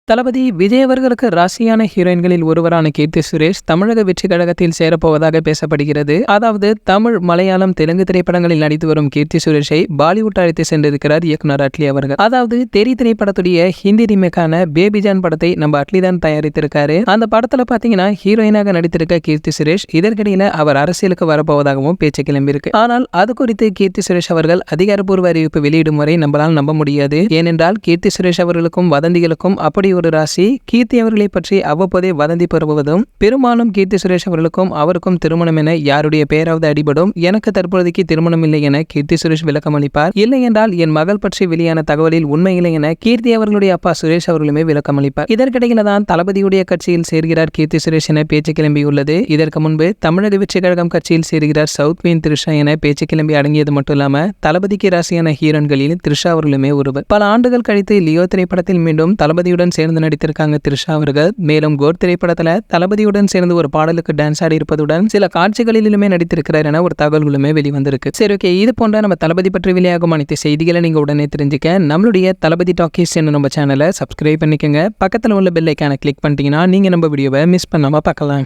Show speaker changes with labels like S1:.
S1: தளபதி விஜய் அவர்களுக்கு ராசியான ஹீரோயின்களில் ஒருவரான கீர்த்தி சுரேஷ் தமிழக வெற்றி கழகத்தில் சேரப்போவதாக பேசப்படுகிறது. அதாவது தமிழ், மலையாளம், தெலுங்கு திரைப்படங்களில் நடித்து வரும் கீர்த்தி சுரேஷை பாலிவுட் அழைத்து சென்றிருக்கிறார் இயக்குனர் அட்லி அவர்கள். அதாவது தெரி திரைப்படத்துடைய ஹிந்தி ரீமேக்கான பேபி ஜான் படத்தை நம்ம அட்லி தான் தயாரித்திருக்காரு. அந்த படத்துல பாத்தீங்கன்னா ஹீரோயினாக நடித்திருக்க கீர்த்தி சுரேஷ் இதற்கிடையில அவர் அரசியலுக்கு வரப்போவதாகவும் பேச்சு கிளம்பியிருக்கு. ஆனால் அது குறித்து கீர்த்தி சுரேஷ் அவர்கள் அதிகாரப்பூர்வ அறிவிப்பு வெளியிடும் வரை நம்மளால் நம்ப முடியாது. ஏனென்றால் கீர்த்தி சுரேஷ் அவர்களுக்கும் வதந்திகளுக்கும் அப்படி ஒரு ராசி. கீர்த்தி அவர்களை பற்றி அவ்வப்போதே வதந்தி பரவுவதும் பெரும்பாலும் கீர்த்தி சுரேஷ் அவர்களுக்கும் அவருக்கும் திருமணம் என யாருடைய பெயராவது அடிபடும். எனக்கு தற்போதைக்கு திருமணம் இல்லை என கீர்த்தி சுரேஷ் விளக்கம் அளிப்பார். இல்லை என்றால் என் மகள் பற்றி வெளியான தகவலில் உண்மை இல்லை என கீர்த்தி அவர்களுடைய அப்பா சுரேஷ் அவர்களுமே விளக்கம் அளிப்பார். இதற்கிடையில தான் தளபதியுடைய கட்சியில் சேர்கிறார் கீர்த்தி சுரேஷ் என பேச்சு கிளம்பியுள்ளது. இதற்கு முன்பு தமிழக வெற்றி கழகம் கட்சியில் சேர்கிறார் சவுத் குயின் த்ரிஷா என பேச்சு கிளம்பி அடங்கியது மட்டும் இல்லாம தளபதிக்கு ராசியான ஹீரோன்களில் த்ரிஷா அவர்களுமே ஒருவர். பல ஆண்டுகள் கழித்து லியோ திரைப்படத்தில் மீண்டும் தளபதியுடன் சேர்ந்து நடித்திருக்காங்க த்ரிஷா அவர்கள். மேலும் கோட் திரைப்படத்துல தளபதியுடன் சேர்ந்து ஒரு பாடலுக்கு டான்ஸ் ஆடி இருப்பதுடன் சில காட்சிகளிலுமே நடித்திருக்கிறார் என ஒரு தகவல்களுமே வெளிவந்திருக்கு. சரி, ஓகே, இது போன்ற நம்ம தளபதி பற்றி வெளியாகும் அனைத்து செய்திகளை நீங்க உடனே தெரிஞ்சுக்க நம்மளுடைய தளபதி டாக்கீஸ் என்ன நம்ம சேனலை சப்ஸ்கிரைப் பண்ணிக்கோங்க. பக்கத்துல உள்ள பெல் ஐகானை கிளிக் பண்ணிட்டீங்கன்னா நீங்க நம்ம வீடியோவை மிஸ் பண்ணாம பார்க்கலாம்.